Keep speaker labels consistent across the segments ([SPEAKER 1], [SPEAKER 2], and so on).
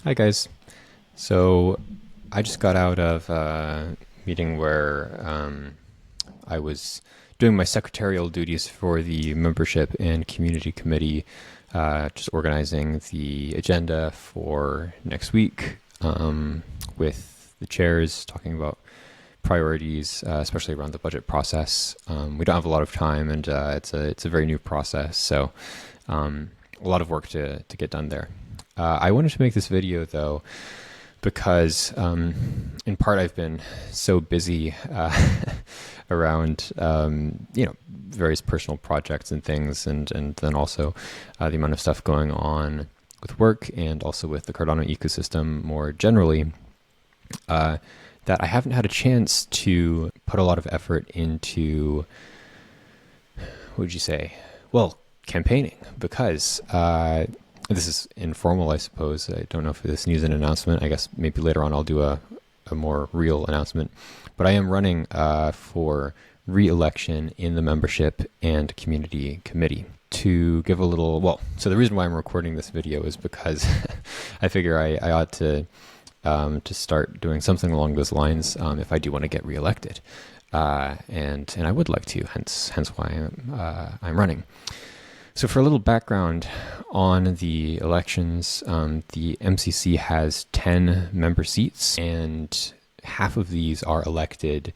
[SPEAKER 1] Hi guys. So I just got out of a meeting where I was doing my secretarial duties for the membership and community committee, just organizing the agenda for next week, with the chairs talking about priorities, especially around the budget process. We don't have a lot of time, and it's a very new process, so a lot of work to get done there. I wanted to make this video though because in part I've been so busy around various personal projects and things, and then also the amount of stuff going on with work and also with the Cardano ecosystem more generally, that I haven't had a chance to put a lot of effort into, what would you say? Well, campaigning, because this is informal, I suppose. I don't know if this needs an announcement. I guess maybe later on I'll do a more real announcement. But I am running for re-election in the membership and community committee. To give a little, so the reason why I'm recording this video is because I figure I ought to start doing something along those lines if I do want to get reelected, and I would like to. Hence why I'm running. So for a little background on the elections, the MCC has 10 member seats, and half of these are elected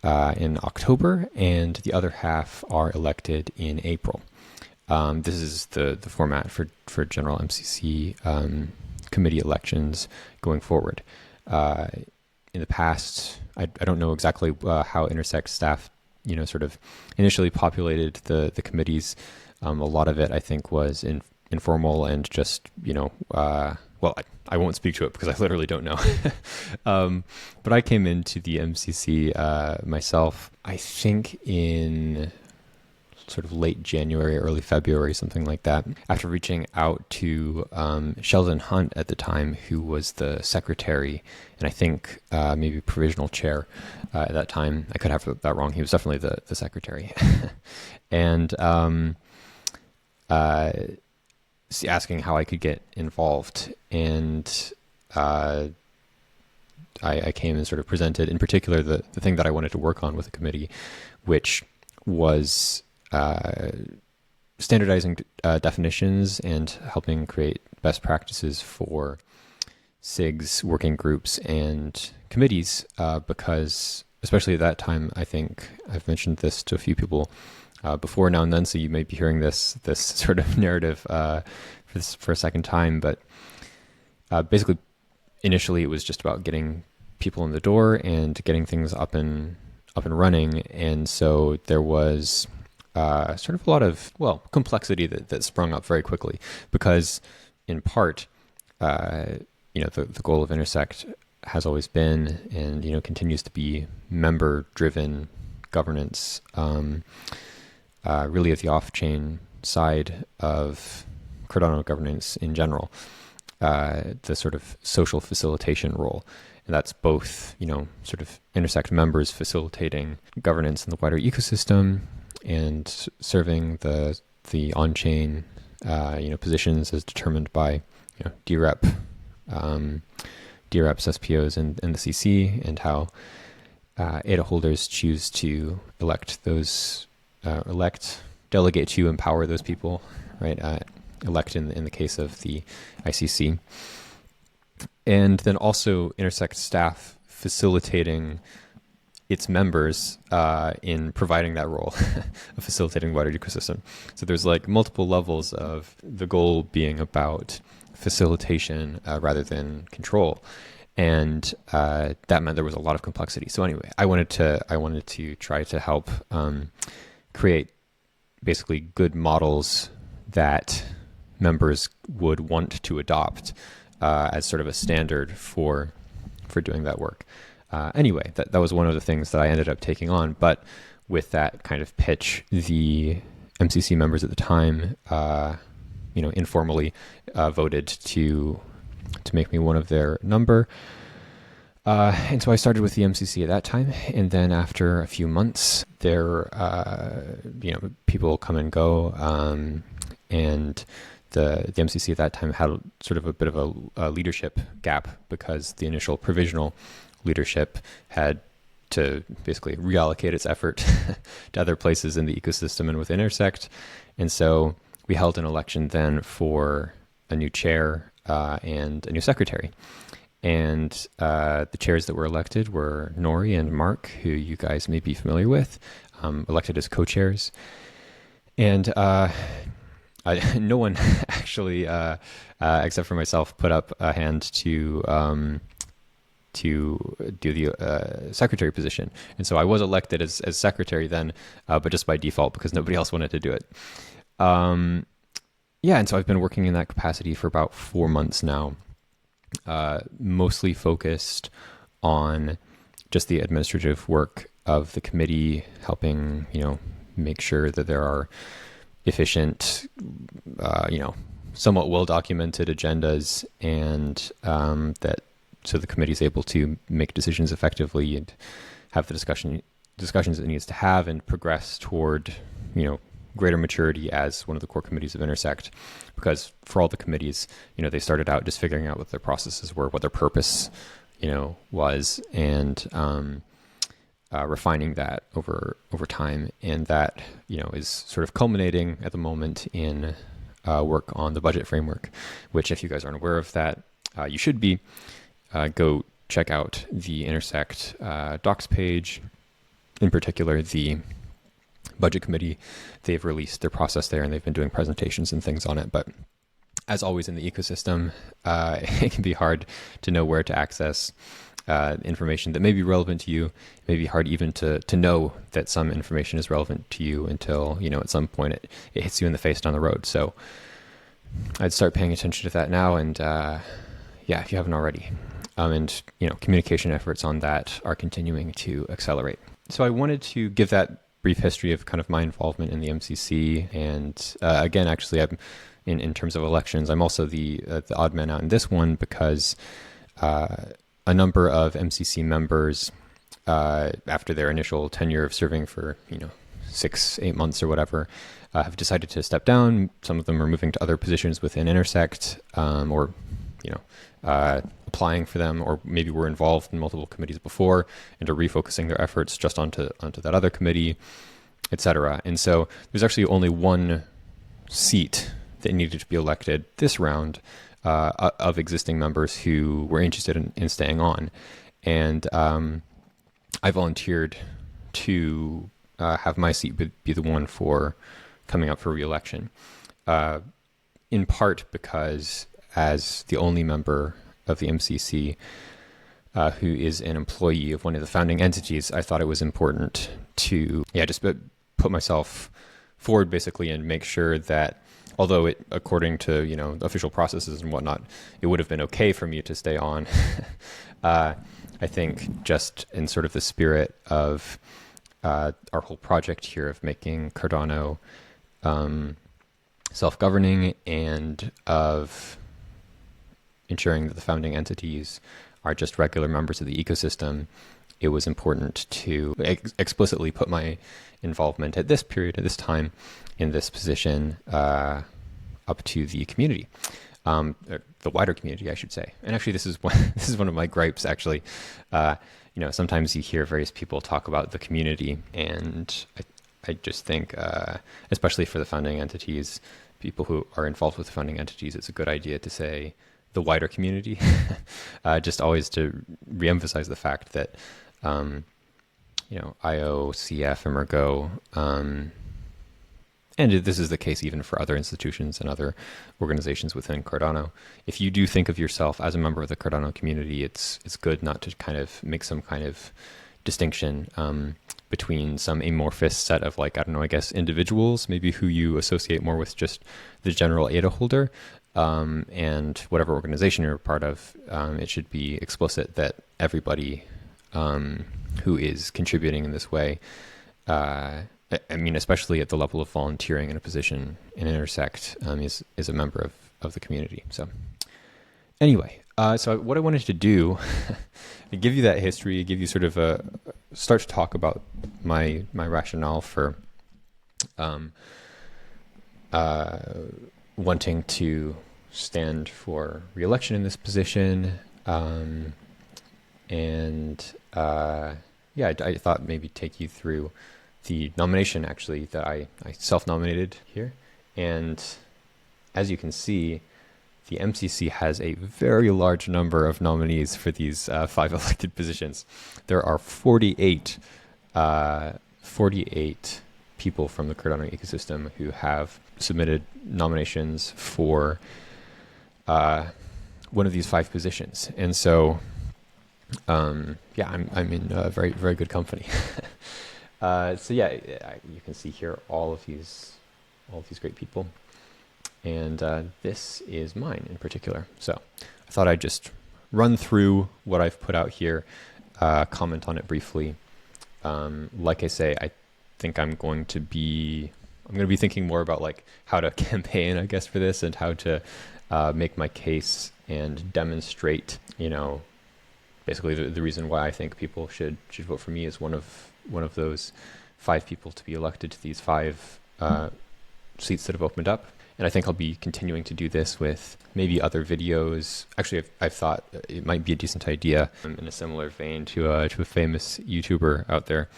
[SPEAKER 1] in October, and the other half are elected in April. This is the format for general MCC committee elections going forward. In the past, I don't know exactly how Intersect staff, sort of initially populated the committees. A lot of it, I think, was informal and just, I won't speak to it because I literally don't know. But I came into the MCC myself, I think in sort of late January, early February, something like that, after reaching out to Sheldon Hunt at the time, who was the secretary, and I think maybe provisional chair at that time. I could have that wrong. He was definitely the secretary. And asking how I could get involved, and I came and sort of presented, in particular, the thing that I wanted to work on with the committee, which was standardizing definitions and helping create best practices for SIGs, working groups, and committees, because especially at that time, I think I've mentioned this to a few people before now and then, so you may be hearing this sort of narrative for a second time. But basically, initially, it was just about getting people in the door and getting things up and running, and so there was sort of a lot of complexity that sprung up very quickly, because in part, the goal of Intersect has always been, and continues to be, member-driven governance. Really at the off-chain side of Cardano governance in general, the sort of social facilitation role. And that's both, sort of Intersect members facilitating governance in the wider ecosystem and serving the on-chain, positions as determined by, DREP, DREPs, SPOs, and the CC, and how ADA holders choose to delegate to empower those people, right? Elect in the case of the ICC. And then also Intersect staff facilitating its members in providing that role of facilitating wider ecosystem. So there's like multiple levels of the goal being about facilitation rather than control. And that meant there was a lot of complexity. So anyway, I wanted to try to help create basically good models that members would want to adopt as sort of a standard for doing that work. Anyway, that was one of the things that I ended up taking on. But with that kind of pitch, the MCC members at the time, informally voted to make me one of their number. And so I started with the MCC at that time, and then after a few months, there, people come and go, and the MCC at that time had sort of a bit of a leadership gap because the initial provisional leadership had to basically reallocate its effort to other places in the ecosystem and with Intersect. And so we held an election then for a new chair and a new secretary. And the chairs that were elected were Nori and Mark, who you guys may be familiar with, elected as co-chairs. And no one actually, except for myself, put up a hand to do the secretary position. And so I was elected as secretary then, but just by default because nobody else wanted to do it. Yeah, and so I've been working in that capacity for about 4 months now, mostly focused on just the administrative work of the committee, helping, make sure that there are efficient, somewhat well-documented agendas and that so the committee is able to make decisions effectively and have the discussions it needs to have and progress toward, greater maturity as one of the core committees of Intersect. Because for all the committees, they started out just figuring out what their processes were, what their purpose, was, and refining that over time. And that, is sort of culminating at the moment in work on the budget framework, which if you guys aren't aware of that, you should be. Go check out the Intersect docs page, in particular the budget committee. They've released their process there and they've been doing presentations and things on it. But as always in the ecosystem, it can be hard to know where to access information that may be relevant to you. It may be hard even to know that some information is relevant to you until, at some point it hits you in the face down the road. So I'd start paying attention to that now. And if you haven't already. And, communication efforts on that are continuing to accelerate. So I wanted to give that brief history of kind of my involvement in the MCC. And again, actually, I'm in terms of elections, I'm also the odd man out in this one because a number of MCC members, after their initial tenure of serving for, 6-8 months or whatever, have decided to step down. Some of them are moving to other positions within Intersect or applying for them, or maybe were involved in multiple committees before and are refocusing their efforts just onto that other committee, etc. And so there's actually only one seat that needed to be elected this round of existing members who were interested in staying on. And I volunteered to have my seat be the one for coming up for re-election, in part because as the only member of the MCC who is an employee of one of the founding entities, I thought it was important to just put myself forward basically and make sure that although it, according to official processes and whatnot, it would have been okay for me to stay on, I think just in sort of the spirit of our whole project here of making Cardano self-governing and of ensuring that the founding entities are just regular members of the ecosystem, it was important to explicitly put my involvement at this period, at this time, in this position up to the community, the wider community, I should say. And actually, this is one of my gripes. Actually, sometimes you hear various people talk about the community, and I just think, especially for the founding entities, people who are involved with the founding entities, it's a good idea to say the wider community, just always to reemphasize the fact that, IO, CF, Emergo, and this is the case even for other institutions and other organizations within Cardano. If you do think of yourself as a member of the Cardano community, it's good not to kind of make some kind of distinction between some amorphous set of individuals, maybe who you associate more with just the general ADA holder, and whatever organization you're a part of. It should be explicit that everybody who is contributing in this way, especially at the level of volunteering in a position in Intersect, is a member of the community. So anyway, so what I wanted to do, give you that history, give you sort of start to talk about my rationale for wanting to stand for re-election in this position. And yeah, I thought maybe take you through the nomination actually that I self-nominated here. And as you can see, the MCC has a very large number of nominees for these 5 elected positions. There are 48 people from the Cardano ecosystem who have submitted nominations for one of these 5 positions. And so, yeah, I'm in very, very good company. So yeah, you can see here all of these great people. And this is mine in particular. So I thought I'd just run through what I've put out here, comment on it briefly. Like I say, I think I'm going to be thinking more about like how to campaign, I guess, for this, and how to make my case and demonstrate, basically the reason why I think people should vote for me is one of those 5 people to be elected to these 5 seats that have opened up. And I think I'll be continuing to do this with maybe other videos. Actually, I've thought it might be a decent idea, in a similar vein to a famous YouTuber out there,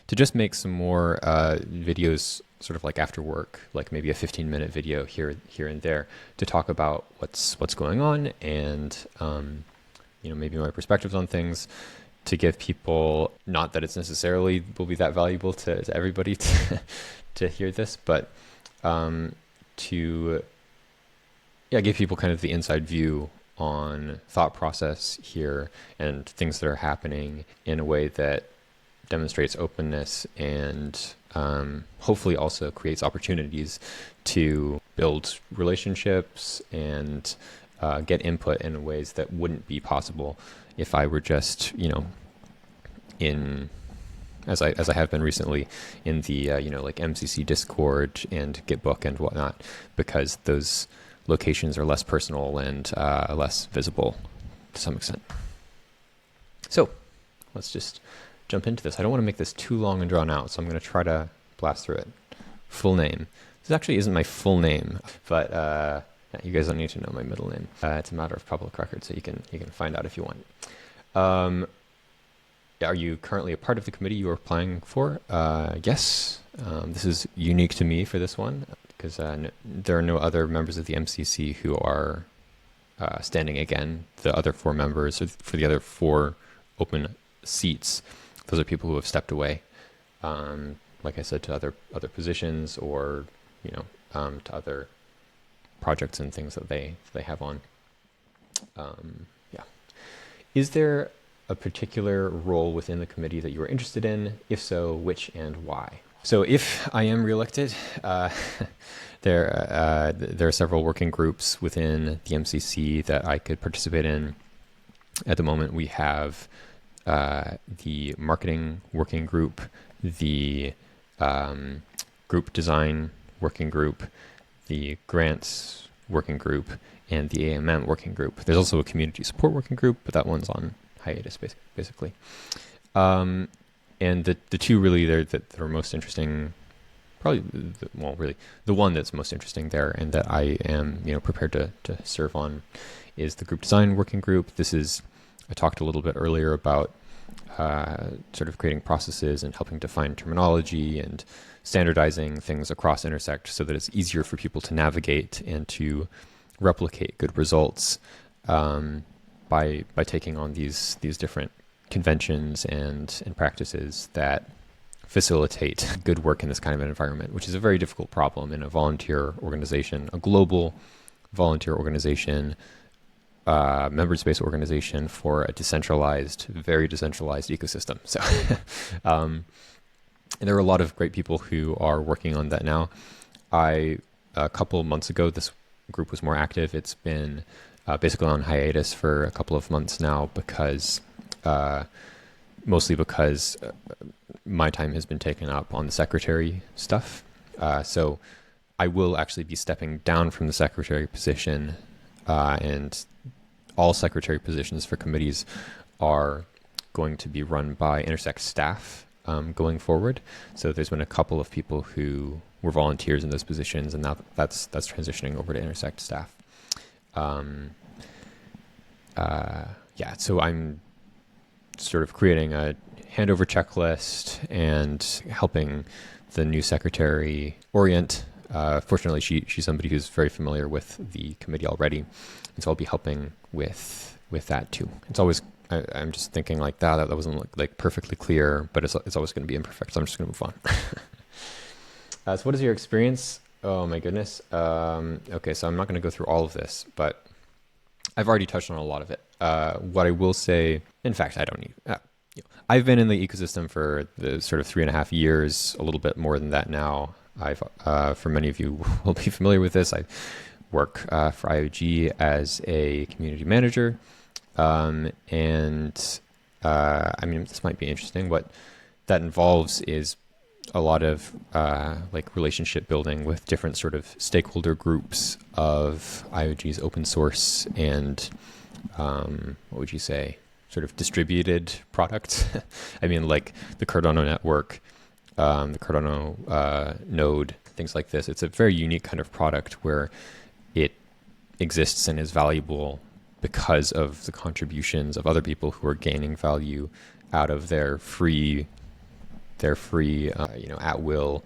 [SPEAKER 1] to just make some more videos sort of like after work, like maybe a 15-minute video here and there, to talk about what's going on and maybe my perspectives on things, to give people, not that it's necessarily will be that valuable to everybody to hear this, but to give people kind of the inside view on thought process here and things that are happening in a way that demonstrates openness and hopefully also creates opportunities to build relationships and get input in ways that wouldn't be possible if I were just, as I have been recently in the like MCC Discord and Gitbook and whatnot, because those locations are less personal and less visible to some extent. So let's just jump into this. I don't want to make this too long and drawn out, so I'm going to try to blast through it. Full name. This actually isn't my full name, but you guys don't need to know my middle name. It's a matter of public record, so you can find out if you want. Are you currently a part of the committee you are applying for? Yes. This is unique to me for this one because there are no other members of the MCC who are standing again. The other 4 members, for the other 4 open seats, those are people who have stepped away, like I said, to other positions or to other projects and things that they have on. Yeah. Is there a particular role within the committee that you are interested in? If so, which and why? So if I am reelected, there are several working groups within the MCC that I could participate in. At the moment, we have the marketing working group, the group design working group, the grants working group, and the AMM working group. There's also a community support working group, but that one's on hiatus, basically. And the 2 really that are most interesting, probably, the one that's most interesting there and that I am prepared to serve on is the group design working group. I talked a little bit earlier about sort of creating processes and helping define terminology and standardizing things across Intersect so that it's easier for people to navigate and to replicate good results by taking on these different conventions and practices that facilitate good work in this kind of an environment, which is a very difficult problem in a volunteer organization, a global volunteer organization, members-based organization for a very decentralized ecosystem. So and there are a lot of great people who are working on that now. A couple of months ago, this group was more active. It's been basically on hiatus for a couple of months now mostly because my time has been taken up on the secretary stuff. So I will actually be stepping down from the secretary position, and all secretary positions for committees are going to be run by Intersect staff. going forward. So there's been a couple of people who were volunteers in those positions, and now that's transitioning over to Intersect staff. Yeah, so I'm sort of creating a handover checklist and helping the new secretary orient. Fortunately, she's somebody who's very familiar with the committee already, and so I'll be helping with that too. It's always I'm just thinking like that wasn't like perfectly clear, but it's always going to be imperfect. So I'm just going to move on. So what is your experience? Oh my goodness. Okay, so I'm not going to go through all of this, but I've already touched on a lot of it. What I will say, in fact, I don't need. I've been in the ecosystem for the sort of 3.5 years, a little bit more than that now. I've, for many of you will be familiar with this, I work for IOG as a community manager. I mean, this might be interesting. What that involves is a lot of like relationship building with different sort of stakeholder groups of IOG's open source and what would you say, sort of distributed products. I mean, like the Cardano network, the Cardano node, things like this. It's a very unique kind of product where it exists and is valuable because of the contributions of other people who are gaining value out of their free at will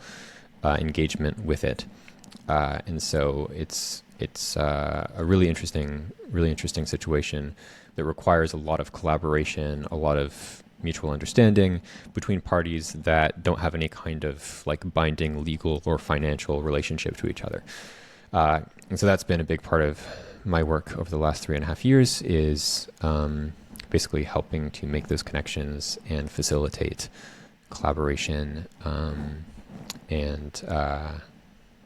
[SPEAKER 1] engagement with it. And so it's a really interesting situation that requires a lot of collaboration, a lot of mutual understanding between parties that don't have any kind of like binding legal or financial relationship to each other. And so that's been a big part of my work over the last 3.5 years is basically helping to make those connections and facilitate collaboration and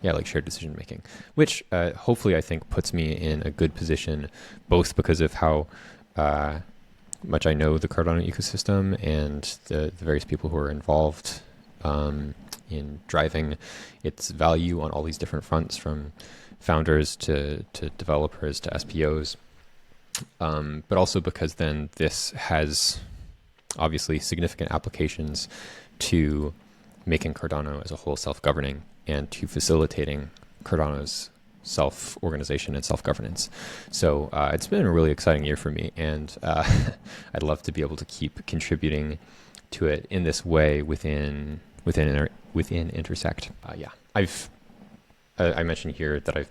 [SPEAKER 1] like shared decision making, which hopefully I think puts me in a good position, both because of how much I know the Cardano ecosystem and the various people who are involved in driving its value on all these different fronts, from founders to developers to SPOs, but also because then this has obviously significant applications to making Cardano as a whole self-governing and to facilitating Cardano's self-organization and self-governance. So it's been a really exciting year for me, and I'd love to be able to keep contributing to it in this way within Intersect. I mentioned here that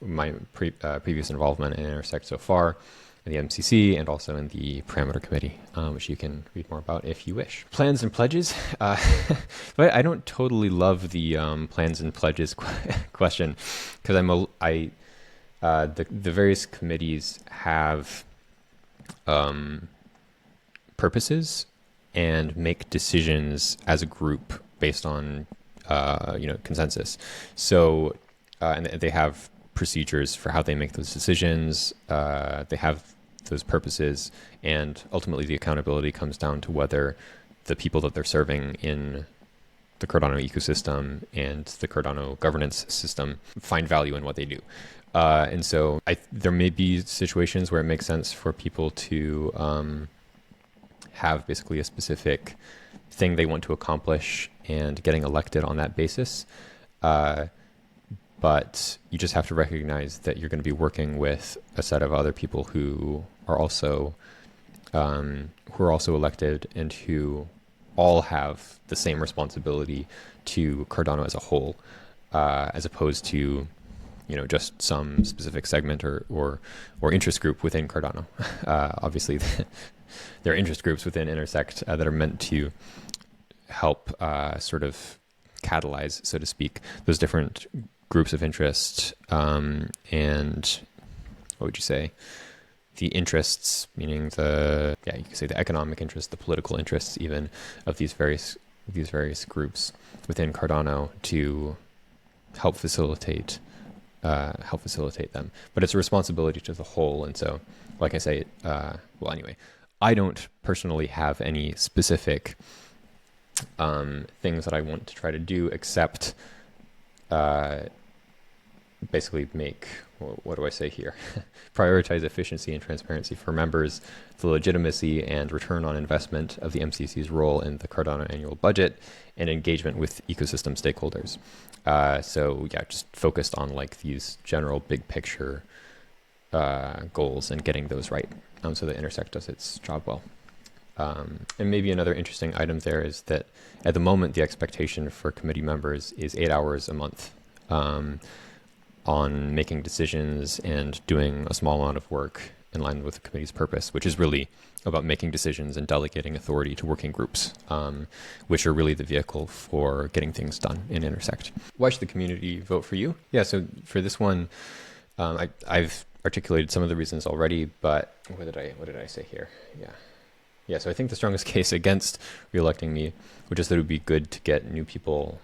[SPEAKER 1] my previous involvement in Intersect so far, in the MCC and also in the Parameter Committee, which you can read more about if you wish. Plans and pledges. But I don't totally love the plans and pledges question, because the various committees have purposes and make decisions as a group based on consensus. So and they have procedures for how they make those decisions. They have those purposes, and ultimately the accountability comes down to whether the people that they're serving in the Cardano ecosystem and the Cardano governance system find value in what they do. And so there may be situations where it makes sense for people to have basically a specific thing they want to accomplish and getting elected on that basis. But you just have to recognize that you're going to be working with a set of other people who are also elected and who all have the same responsibility to Cardano as a whole, as opposed to just some specific segment or interest group within Cardano. Obviously, there are interest groups within Intersect that are meant to help sort of catalyze, so to speak, those different groups of interest, and what would you say? The interests, meaning you could say the economic interests, the political interests, even of these various groups within Cardano, to help facilitate them. But it's a responsibility to the whole, and so, like I say, anyway, I don't personally have any specific things that I want to try to do, except basically make what do I say here? Prioritize efficiency and transparency for members, the legitimacy and return on investment of the MCC's role in the Cardano annual budget, and engagement with ecosystem stakeholders. So yeah, just focused on like these general big picture goals and getting those right, so that Intersect does its job well. And maybe another interesting item there is that at the moment, the expectation for committee members is 8 hours a month on making decisions and doing a small amount of work in line with the committee's purpose, which is really about making decisions and delegating authority to working groups, which are really the vehicle for getting things done in Intersect. Why should the community vote for you? Yeah, so for this one, I've articulated some of the reasons already, but what did I say here? Yeah, so I think the strongest case against reelecting me, which is that it would be good to get new people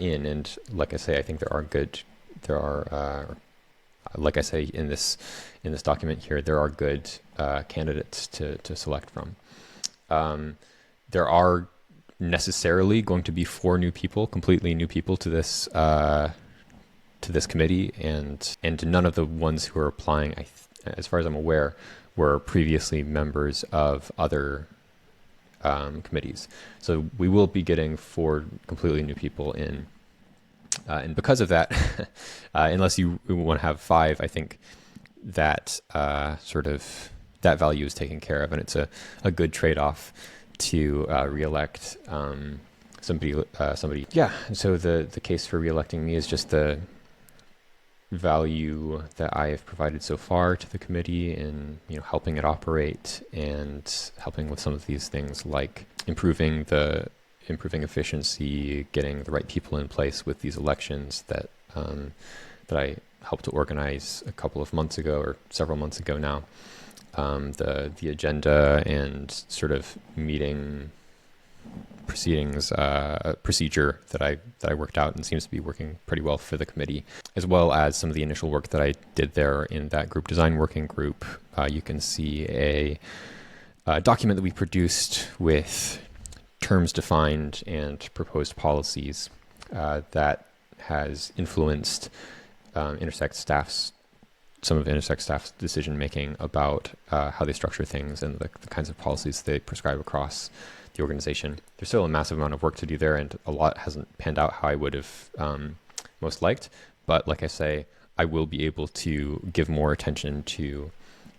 [SPEAKER 1] in. And like I say, I think like I say in this document here, there are good candidates to select from. There are necessarily going to be 4 new people, completely new people to this committee, and none of the ones who are applying, as far as I'm aware, were previously members of other committees. So we will be getting 4 completely new people in. And because of that, unless you want to have 5, I think that that value is taken care of, and it's a good trade-off to reelect somebody. Yeah, so the case for reelecting me is just the value that I have provided so far to the committee in helping it operate and helping with some of these things like improving efficiency, getting the right people in place with these elections that I helped to organize a couple of months ago or several months ago now. The agenda and sort of meeting procedure that I worked out and seems to be working pretty well for the committee, as well as some of the initial work that I did there in that group design working group. You can see a document that we produced with terms defined and proposed policies that has influenced some of Intersect staff's decision making about how they structure things and the kinds of policies they prescribe across the organization. There's still a massive amount of work to do there, and a lot hasn't panned out how I would have most liked. But like I say, I will be able to give more attention to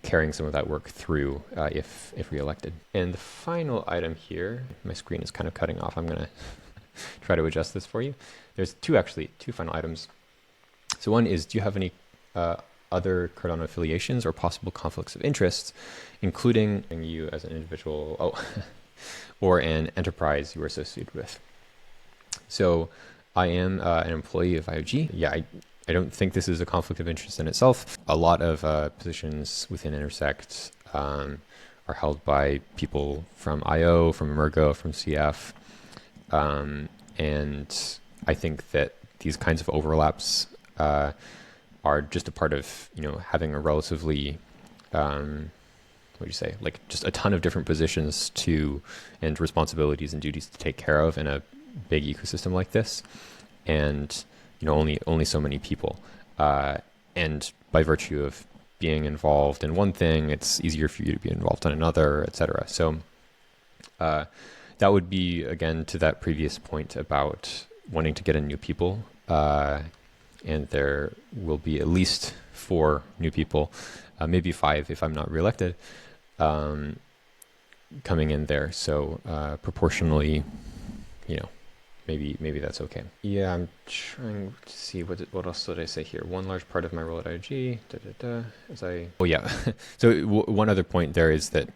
[SPEAKER 1] carrying some of that work through if reelected. And the final item here, my screen is kind of cutting off. I'm going to try to adjust this for you. There's two final items. So one is, do you have any other Cardano affiliations or possible conflicts of interest, including you as an individual or an enterprise you are associated with? So I am an employee of IOG. Yeah, I don't think this is a conflict of interest in itself. A lot of positions within Intersect are held by people from IO, from Emergo, from CF. And I think that these kinds of overlaps are just a part of, having a relatively, like just a ton of different positions and responsibilities and duties to take care of in a big ecosystem like this. And, only so many people. And by virtue of being involved in one thing, it's easier for you to be involved in another, et cetera. So that would be, again, to that previous point about wanting to get in new people. And there will be at least 4 new people, maybe 5 if I'm not reelected, coming in there. So proportionally, maybe that's okay. Yeah, I'm trying to see what else did I say here. One large part of my role at IOG. So one other point there is that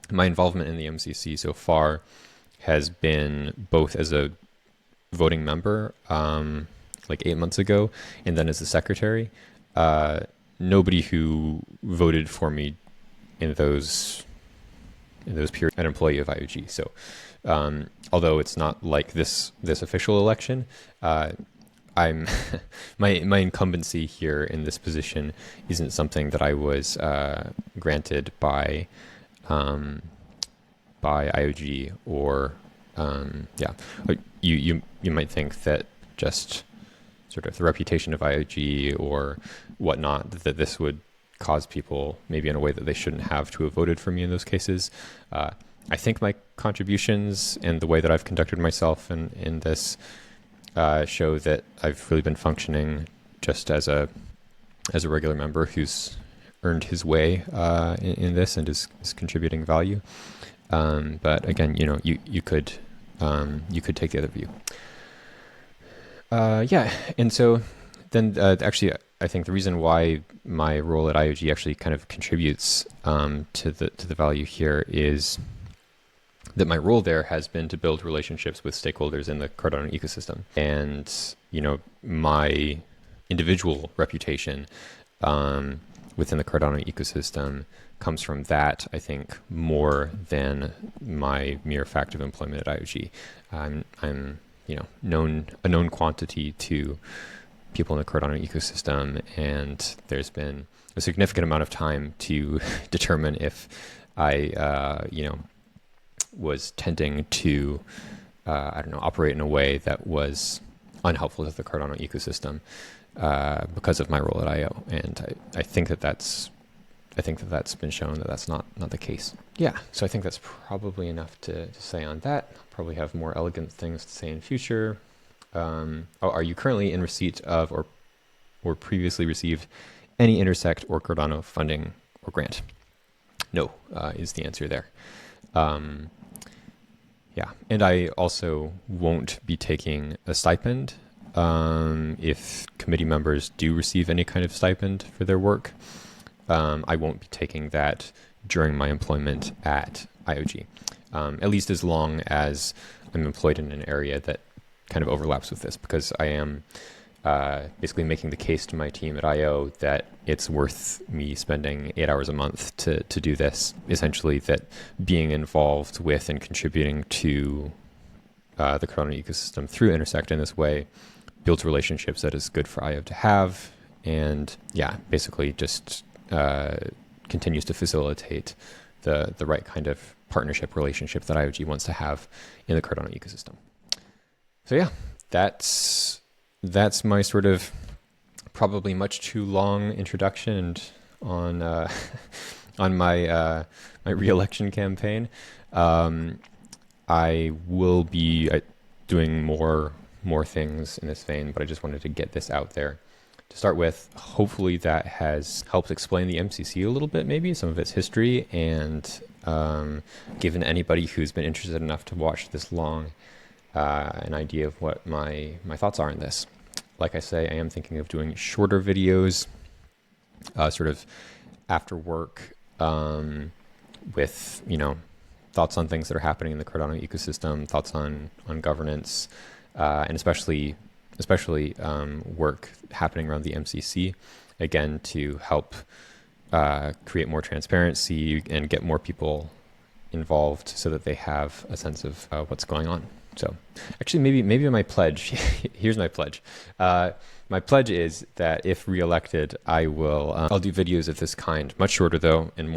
[SPEAKER 1] my involvement in the MCC so far has been both as a voting member, like 8 months ago, and then as a secretary. Nobody who voted for me in those periods, an employee of IOG. So although it's not like this official election, I'm my incumbency here in this position isn't something that I was granted by IOG or you might think that just sort of the reputation of IOG or whatnot, that this would cause people maybe in a way that they shouldn't have to have voted for me in those cases. I think my contributions and the way that I've conducted myself in this show that I've really been functioning just as a regular member who's earned his way in this and is contributing value. But again, you could take the other view. Yeah, and so then actually, I think the reason why my role at IOG actually kind of contributes to the value here is that my role there has been to build relationships with stakeholders in the Cardano ecosystem. And, my individual reputation within the Cardano ecosystem comes from that, I think, more than my mere fact of employment at IOG. I'm a known quantity to people in the Cardano ecosystem, and there's been a significant amount of time to determine if I, was tending to, operate in a way that was unhelpful to the Cardano ecosystem because of my role at IO. And I think that's been shown that that's not the case. Yeah, so I think that's probably enough to say on that. I'll probably have more elegant things to say in future. Are you currently in receipt of or previously received any Intersect or Cardano funding or grant? No, is the answer there. Yeah, and I also won't be taking a stipend if committee members do receive any kind of stipend for their work. I won't be taking that during my employment at IOG, at least as long as I'm employed in an area that kind of overlaps with this, because I am basically making the case to my team at IO that it's worth me spending 8 hours a month to do this. Essentially, that being involved with and contributing to the Cardano ecosystem through Intersect in this way builds relationships that is good for IO to have, and yeah, basically just continues to facilitate the right kind of partnership relationship that IOG wants to have in the Cardano ecosystem. So yeah, that's my sort of probably much too long introduction on on my re-election campaign. I will be doing more things in this vein, but I just wanted to get this out there to start with. Hopefully that has helped explain the MCC a little bit, maybe some of its history, and given anybody who's been interested enough to watch this long an idea of what my thoughts are on this. Like I say, I am thinking of doing shorter videos, sort of after work, with thoughts on things that are happening in the Cardano ecosystem, thoughts on governance, and especially work happening around the MCC, again, to help create more transparency and get more people involved so that they have a sense of what's going on. So actually, maybe my pledge, here's my pledge. My pledge is that if reelected, I'll do videos of this kind, much shorter though, and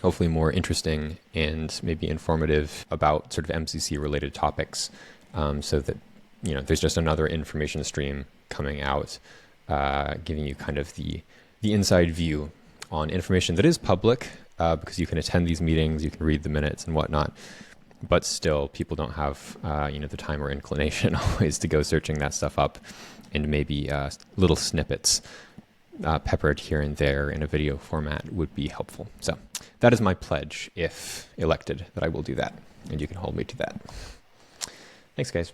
[SPEAKER 1] hopefully more interesting and maybe informative about sort of MCC related topics, so that there's just another information stream coming out, giving you kind of the inside view on information that is public, because you can attend these meetings, you can read the minutes and whatnot, but still people don't have the time or inclination always to go searching that stuff up, and maybe little snippets peppered here and there in a video format would be helpful. So that is my pledge, if elected, that I will do that, and you can hold me to that. Thanks, guys.